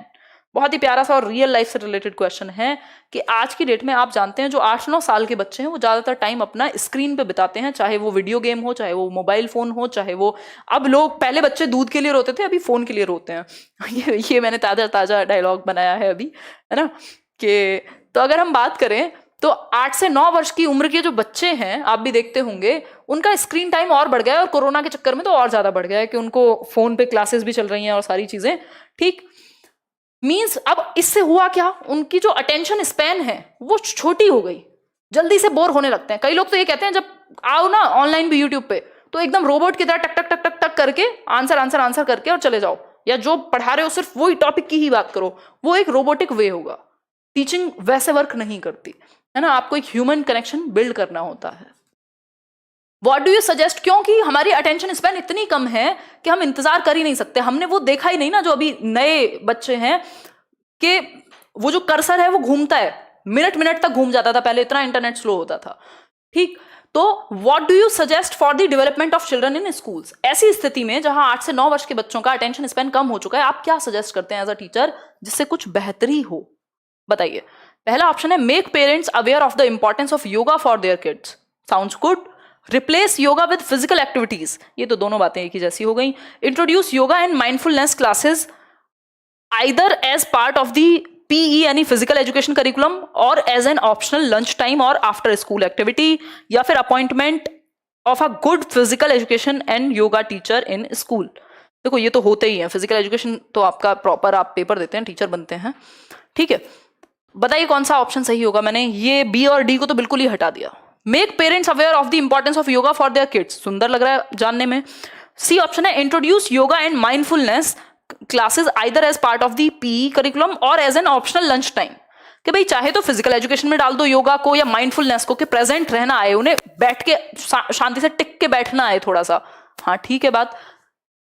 बहुत ही प्यारा सा और रियल लाइफ से रिलेटेड क्वेश्चन है कि आज की डेट में आप जानते हैं जो 8-9 साल के बच्चे हैं वो ज्यादातर टाइम अपना स्क्रीन पे बिताते हैं, चाहे वो वीडियो गेम हो, चाहे वो मोबाइल फोन हो, चाहे वो, अब लोग, पहले बच्चे दूध के लिए रोते थे, अभी फोन के लिए रोते हैं। ये मैंने ताजा डायलॉग बनाया है अभी, है ना, कि तो अगर हम बात करें तो 8 से 9 वर्ष की उम्र के जो बच्चे हैं, आप भी देखते होंगे, उनका स्क्रीन टाइम और बढ़ गया है, और कोरोना के चक्कर में तो और ज्यादा बढ़ गया है कि उनको फोन पे क्लासेस भी चल रही हैं और सारी चीजें, ठीक। मीन्स अब इससे हुआ क्या, उनकी जो अटेंशन स्पैन है वो छोटी हो गई, जल्दी से बोर होने लगते हैं। कई लोग तो ये कहते हैं जब आओ ना ऑनलाइन भी यूट्यूब पे तो एकदम रोबोट की तरह टक टक टक टक टक करके आंसर करके और चले जाओ, या जो पढ़ा रहे हो सिर्फ वही टॉपिक की ही बात करो, वो एक रोबोटिक वे होगा। टीचिंग वैसे वर्क नहीं करती है ना, आपको एक ह्यूमन कनेक्शन बिल्ड करना होता है। व्हाट डू यू सजेस्ट, क्योंकि हमारी अटेंशन स्पैन इतनी कम है कि हम इंतजार कर ही नहीं सकते। हमने वो देखा ही नहीं ना, जो अभी नए बच्चे हैं कि वो जो कर्सर है वो घूमता है, मिनट तक घूम जाता था पहले, इतना इंटरनेट स्लो होता था, ठीक। तो what do you suggest for the development of children in schools, ऐसी स्थिति में जहां 8 से 9 वर्ष के बच्चों का अटेंशन स्पैन कम हो चुका है, आप क्या सजेस्ट करते हैं एज अ टीचर जिससे कुछ बेहतरी हो, बताइए। पहला ऑप्शन है make parents aware of the importance of yoga for their kids, sounds good. Replace yoga with physical activities, ये तो दोनों बातें एक ही जैसी हो गई। Introduce yoga and mindfulness classes either as part of the PE यानी फिजिकल एजुकेशन करिकुलम, और as an optional lunch time और आफ्टर स्कूल एक्टिविटी, या फिर appointment of a good physical education and yoga teacher in school. देखो ये तो होते ही है, फिजिकल एजुकेशन तो आपका प्रॉपर आप पेपर देते हैं, टीचर बनते हैं, ठीक है। बताइए कौन सा ऑप्शन सही होगा। मैंने ये बी और डी को तो बिल्कुल ही हटा दिया। Make parents aware of the importance of yoga for their kids, सुंदर लग रहा है जानने में। सी ऑप्शन है introduce yoga and mindfulness classes either as part of the PE curriculum और as an optional lunch time, कि भाई चाहे तो फिजिकल एजुकेशन में डाल दो योगा को या माइंडफुलनेस को, कि प्रेजेंट रहना आए, उन्हें बैठ के शांति से टिक के बैठना आए थोड़ा सा, हाँ ठीक है बात।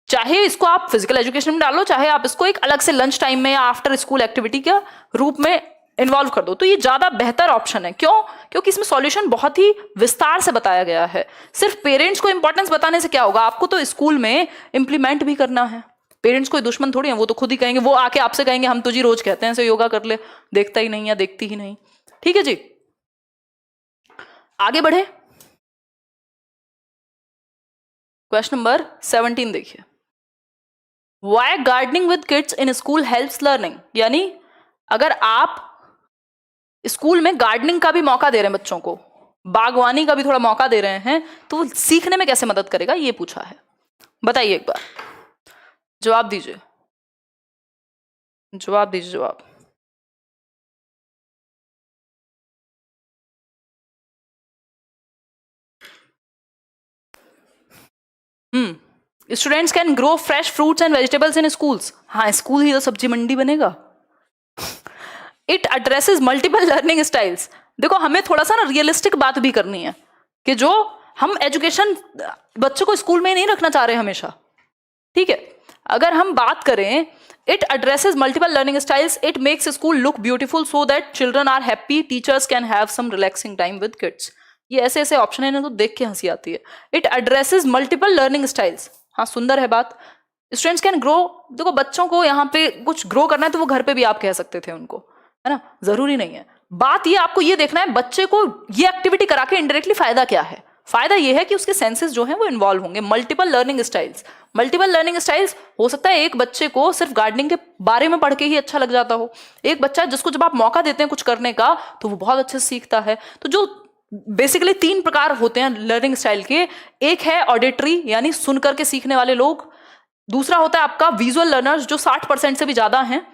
चाहे इसको आप फिजिकल एजुकेशन में डालो, चाहे आप इसको एक अलग से लंच टाइम में या आफ्टर स्कूल एक्टिविटी के रूप में इन्वॉल्व कर दो, तो ये ज्यादा बेहतर ऑप्शन है। क्यों? क्योंकि इसमें सॉल्यूशन बहुत ही विस्तार से बताया गया है। सिर्फ पेरेंट्स को इंपॉर्टेंस बताने से क्या होगा, आपको तो स्कूल में इंप्लीमेंट भी करना है। पेरेंट्स कोई दुश्मन थोड़ी है, वो तो खुद ही कहेंगे, वो आके आपसे कहेंगे हम तुझे रोज कहते हैं ऐसे योगा कर ले, देखता ही नहीं या देखती ही नहीं, ठीक है जी। आगे बढ़े, क्वेश्चन नंबर 17 देखिए। Why gardening with kids in school helps learning, यानी अगर आप स्कूल में गार्डनिंग का भी मौका दे रहे हैं बच्चों को, बागवानी का भी थोड़ा मौका दे रहे हैं, तो वो सीखने में कैसे मदद करेगा, ये पूछा है। बताइए एक बार, जवाब दीजिए, जवाब दीजिए, जवाब। Students can grow fresh fruits and vegetables in schools, हाँ स्कूल ही तो सब्जी मंडी बनेगा। It addresses multiple learning styles, देखो हमें थोड़ा सा ना रियलिस्टिक बात भी करनी है कि जो हम एजुकेशन बच्चों को स्कूल में नहीं रखना चाह रहे हमेशा, ठीक है। अगर हम बात करें, it addresses multiple learning styles, it makes school look beautiful so that children are happy, teachers can have some relaxing time with kids. ये ऐसे ऐसे ऑप्शन है ना, तो देख के हंसी आती है। It addresses multiple learning styles, हाँ सुंदर है बात। स्टूडेंट्स कैन ग्रो, देखो बच्चों को यहाँ पे कुछ ग्रो करना है तो वो घर पे भी आप कह सकते थे उनको, है ना, जरूरी नहीं है। बात ये आपको ये देखना है बच्चे को ये एक्टिविटी करा के इनडायरेक्टली फायदा क्या है। फायदा ये है कि उसके सेंसेस जो हैं वो इन्वॉल्व होंगे। Multiple learning styles, multiple learning styles हो सकता है एक बच्चे को सिर्फ गार्डनिंग के बारे में पढ़ के ही अच्छा लग जाता हो, एक बच्चा जिसको जब आप मौका देते हैं कुछ करने का तो वो बहुत अच्छे से सीखता है। तो जो बेसिकली 3 प्रकार होते हैं लर्निंग स्टाइल के, एक है ऑडिटरी यानी सुन करके सीखने वाले लोग, दूसरा होता है आपका विजुअल लर्नर्स जो 60% से भी ज्यादा हैं,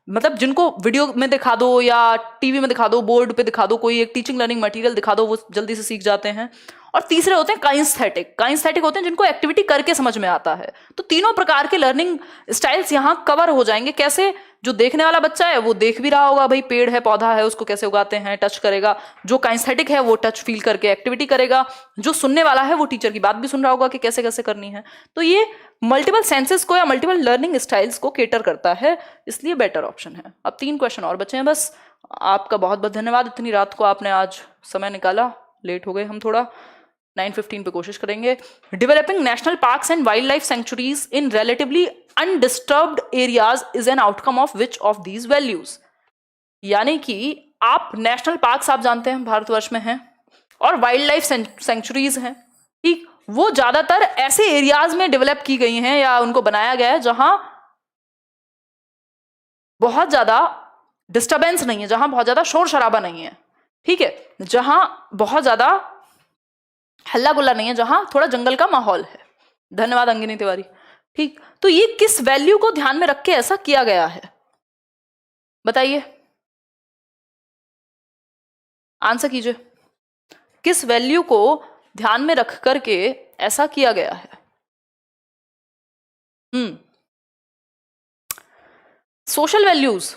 मतलब जिनको वीडियो में दिखा दो या टीवी में दिखा दो, बोर्ड पे दिखा दो, कोई एक टीचिंग लर्निंग मटेरियल दिखा दो, वो जल्दी से सीख जाते हैं। और तीसरे होते हैं काइंस्थेटिक, काइंस्थेटिक होते हैं जिनको एक्टिविटी करके समझ में आता है। तो तीनों प्रकार के लर्निंग स्टाइल्स यहाँ कवर हो जाएंगे। कैसे? जो देखने वाला बच्चा है वो देख भी रहा होगा, भाई पेड़ है पौधा है उसको कैसे उगाते हैं, टच करेगा। जो काइंस्थेटिक है वो टच फील करके एक्टिविटी करेगा। जो सुनने वाला है वो टीचर की बात भी सुन रहा होगा कि कैसे कैसे करनी है। तो ये मल्टीपल सेंसेस को या मल्टीपल लर्निंग स्टाइल्स को केटर करता है, इसलिए बेटर ऑप्शन है। अब 3 क्वेश्चन और बचे हैं बस। आपका बहुत बहुत धन्यवाद, इतनी रात को आपने आज समय निकाला, लेट हो गए हम थोड़ा। 9:15 पे कोशिश करेंगे। Developing national parks and wild life sanctuaries in relatively undisturbed areas is an outcome of which of these values. यानी कि आप नेशनल पार्क्स आप जानते हैं भारतवर्ष में हैं और वाइल्ड लाइफ सेंचुरीज हैं, ठीक, वो ज्यादातर ऐसे एरियाज में डेवलप की गई हैं या उनको बनाया गया है जहां बहुत ज्यादा डिस्टर्बेंस नहीं है, जहां बहुत ज्यादा शोर शराबा नहीं है, ठीक है, जहां बहुत ज्यादा हल्ला गुल्ला नहीं है, जहां थोड़ा जंगल का माहौल है। धन्यवाद अंगिनी तिवारी। ठीक, तो ये किस वैल्यू को ध्यान में रख के ऐसा किया गया है बताइए, आंसर कीजिए। किस वैल्यू को ध्यान में रख करके ऐसा किया गया है? सोशल वैल्यूज,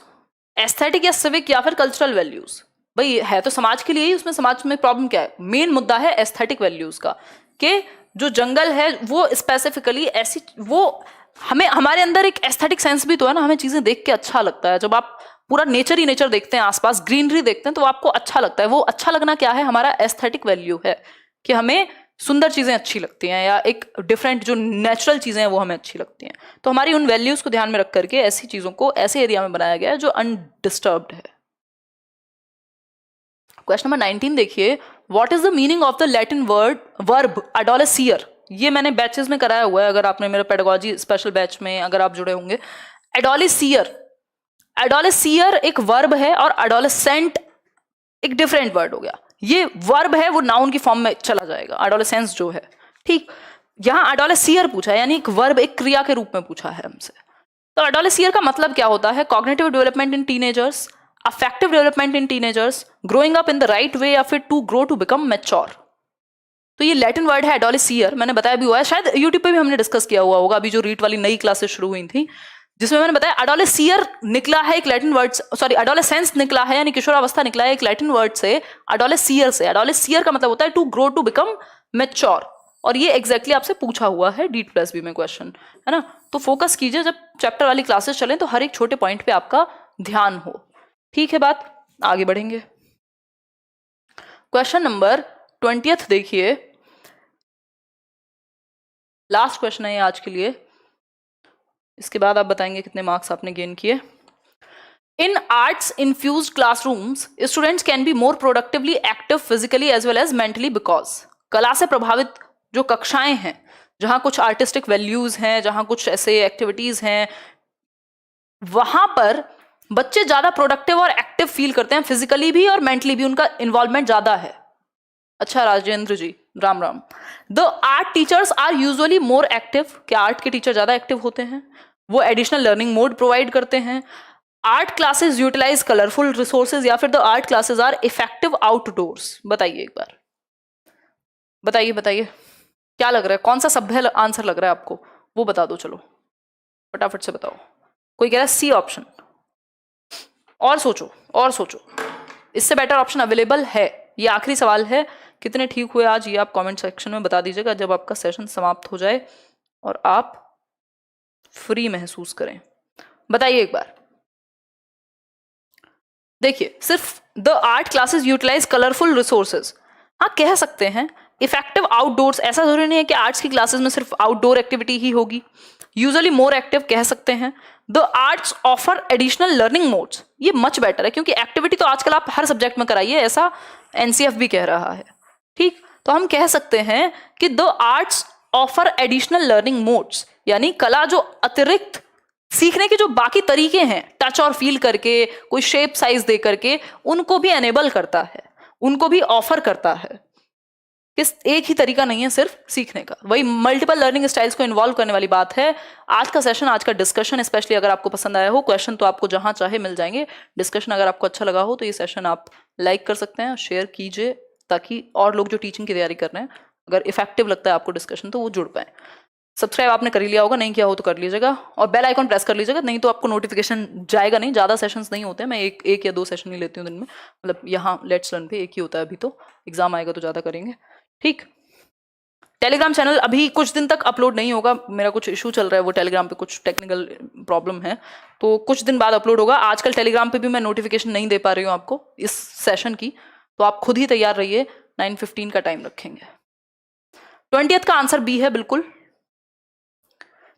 एस्थेटिक या सिविक या फिर कल्चरल वैल्यूज? भाई है तो समाज के लिए ही, उसमें समाज में प्रॉब्लम क्या है? मेन मुद्दा है एस्थेटिक वैल्यूज का, कि जो जंगल है वो स्पेसिफिकली ऐसी, वो हमें, हमारे अंदर एक एस्थेटिक सेंस भी तो है ना, हमें चीजें देख के अच्छा लगता है। जब आप पूरा नेचर ही नेचर देखते हैं, आसपास ग्रीनरी देखते हैं, तो आपको अच्छा लगता है। वो अच्छा लगना क्या है? हमारा एस्थेटिक वैल्यू है कि हमें सुंदर चीजें अच्छी लगती हैं या एक डिफरेंट जो नेचुरल चीजें हैं वो हमें अच्छी लगती हैं। तो हमारी उन वैल्यूज को ध्यान में रख करके ऐसी चीजों को ऐसे एरिया में बनाया गया है जो अनडिस्टर्ब्ड है। क्वेश्चन नंबर 19 देखिए, what is the meaning of the Latin verb adolescere? ये मैंने बैचेस में कराया हुआ है, अगर आपने मेरे पेडागोजी स्पेशल बैच में अगर आप जुड़े होंगे। एडोलेसियर, एडोलेसियर एक वर्ब है और एडोलेसेंट एक डिफरेंट वर्ड हो गया। ये वर्ब है वो नाउन की फॉर्म में चला जाएगा, एडोलेसेंस जो है, ठीक। यहां एडोलेसियर पूछा है, यानी एक वर्ब, एक क्रिया के रूप में पूछा है हमसे। तो एडोलेसियर का मतलब क्या होता है? Cognitive development in teenagers, affective development in teenagers, growing up in the right way या फिर to grow to become mature. तो ये लैटिन वर्ड है एडोलेसियर, मैंने बताया भी हुआ है, शायद यूट्यूब पे भी हमने डिस्कस किया हुआ होगा, अभी जो रीट वाली नई क्लासेस शुरू हुई थी जिसमें मैंने बताया एडोलेसियर निकला है एक लैटिन वर्ड, सॉरी एडोलेसेंस निकला है यानी किशोरावस्था निकला है एक लैटिन वर्ड से, एडोलेसियर से। एडोलेसियर का मतलब होता है to grow to become mature, और ये एग्जैक्टली आपसे पूछा हुआ है DEET+B में क्वेश्चन, है ना। तो फोकस कीजिए, जब चैप्टर वाली क्लासेस चलें तो हर एक छोटे पॉइंट पे आपका ध्यान हो, ठीक है बात। आगे बढ़ेंगे, क्वेश्चन नंबर 20 देखिए, लास्ट क्वेश्चन है ये आज के लिए, इसके बाद आप बताएंगे कितने मार्क्स आपने गेन किए। In arts infused classrooms students can be more productively active physically as well as mentally, because कला से प्रभावित जो कक्षाएं हैं, जहां कुछ आर्टिस्टिक वैल्यूज हैं, जहां कुछ ऐसे एक्टिविटीज हैं, वहां पर बच्चे ज्यादा प्रोडक्टिव और एक्टिव फील करते हैं, फिजिकली भी और मेंटली भी उनका इन्वॉल्वमेंट ज्यादा है। अच्छा Rajendra ji, Ram Ram. The art teachers are usually more active, क्या आर्ट के टीचर ज्यादा एक्टिव होते हैं? वो एडिशनल लर्निंग मोड प्रोवाइड करते हैं। Art classes utilise colourful resources या फिर the art classes are effective outdoors? बताइए एक बार, बताइए बताइए क्या लग रहा है, कौन सा सभ्य आंसर लग रहा है आपको, वो बता दो, चलो फटाफट से बताओ। कोई कह रहा है सी ऑप्शन, और सोचो और सोचो, इससे बेटर ऑप्शन अवेलेबल है। ये आखिरी सवाल है, कितने ठीक हुए आज ये आप कमेंट सेक्शन में बता दीजिएगा जब आपका सेशन समाप्त हो जाए और आप फ्री महसूस करें। बताइए एक बार, देखिए सिर्फ the art classes utilise colourful resources, हाँ कह सकते हैं। इफेक्टिव आउटडोर्स, ऐसा जरूरी नहीं है कि आर्ट्स की क्लासेस में सिर्फ आउटडोर एक्टिविटी ही होगी। यूजुअली मोर एक्टिव कह सकते हैं। The arts offer additional learning modes, ये मच बेटर है, क्योंकि एक्टिविटी तो आजकल आप हर सब्जेक्ट में कराइए, ऐसा NCF भी कह रहा है, ठीक। तो हम कह सकते हैं कि the arts offer additional learning modes, यानी कला जो अतिरिक्त सीखने के जो बाकी तरीके हैं, टच और फील करके, कोई शेप साइज दे करके, उनको भी एनेबल करता है, उनको भी ऑफर करता है। किस एक ही तरीका नहीं है सिर्फ सीखने का, वही मल्टीपल लर्निंग स्टाइल्स को इन्वॉल्व करने वाली बात है। आज का सेशन, आज का डिस्कशन स्पेशली अगर आपको पसंद आया हो, क्वेश्चन तो आपको जहां चाहे मिल जाएंगे, डिस्कशन अगर आपको अच्छा लगा हो तो ये सेशन आप लाइक कर सकते हैं, शेयर कीजिए, ताकि और लोग जो टीचिंग की तैयारी कर रहे हैं, अगर इफेक्टिव लगता है आपको डिस्कशन तो वो जुड़ पाए। सब्सक्राइब आपने कर लिया होगा, नहीं किया हो तो कर लीजिएगा, और बेल आइकॉन प्रेस कर लीजिएगा, नहीं तो आपको नोटिफिकेशन जाएगा नहीं। ज़्यादा सेशंस नहीं होते हैं, मैं एक या दो सेशन ही लेती हूँ दिन में, मतलब यहाँ लेट्स लर्न पे एक ही होता है, अभी तो एग्जाम आएगा तो ज़्यादा करेंगे, ठीक। टेलीग्राम चैनल अभी कुछ दिन तक अपलोड नहीं होगा, मेरा कुछ इशू चल रहा है, वो टेलीग्राम पे कुछ टेक्निकल प्रॉब्लम है, तो कुछ दिन बाद अपलोड होगा। आजकल टेलीग्राम पे भी मैं नोटिफिकेशन नहीं दे पा रही हूँ आपको इस सेशन की, तो आप खुद ही तैयार रहिए, 9:15 का टाइम रखेंगे। 20th का आंसर बी है बिल्कुल।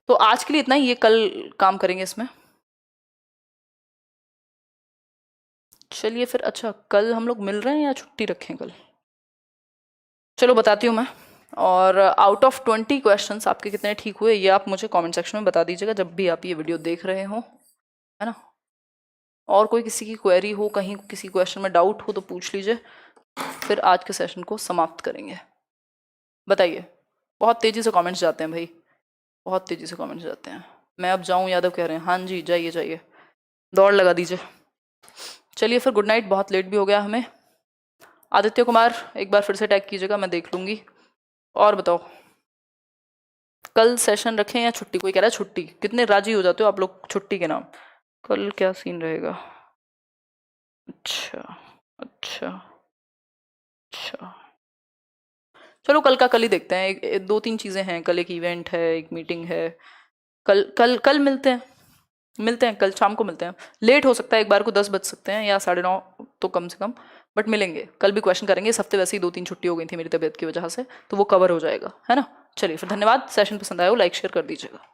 तो आज के लिए इतना ही, ये कल काम करेंगे इसमें। चलिए फिर, अच्छा कल हम लोग मिल रहे हैं या छुट्टी रखें कल? चलो बताती हूँ मैं। और आउट ऑफ 20 क्वेश्चंस आपके कितने ठीक हुए ये आप मुझे कमेंट सेक्शन में बता दीजिएगा जब भी आप ये वीडियो देख रहे हो, है ना। और कोई किसी की क्वेरी हो, कहीं किसी क्वेश्चन में डाउट हो तो पूछ लीजिए, फिर आज के सेशन को समाप्त करेंगे। बताइए, बहुत तेज़ी से कमेंट्स जाते हैं भाई, बहुत तेज़ी से कमेंट्स जाते हैं। मैं अब जाऊँ, यादव कह रहे हैं। हाँ जी जाइए जाइए, दौड़ लगा दीजिए। चलिए फिर गुड नाइट, बहुत लेट भी हो गया हमें। आदित्य कुमार एक बार फिर से टैग कीजिएगा, मैं देख लूँगी। और बताओ, कल सेशन रखें या छुट्टी? कोई कह रहा है छुट्टी। कितने राजी हो जाते हो आप लोग छुट्टी के नाम? कल क्या सीन रहेगा? अच्छा अच्छा अच्छा, चलो कल का कल ही देखते हैं। दो तीन चीज़ें हैं कल, एक इवेंट है, एक मीटिंग है। कल कल कल मिलते हैं कल शाम को मिलते हैं। लेट हो सकता है, एक बार को 10 बज सकते हैं या 9:30 तो कम से कम, बट मिलेंगे। कल भी क्वेश्चन करेंगे। इस हफ्ते वैसे ही 2-3 छुट्टी हो गई थी मेरी तबीयत की वजह से, तो वो कवर हो जाएगा, है ना। चलिए फिर, धन्यवाद। सेशन पसंद आया हो लाइक शेयर कर दीजिएगा।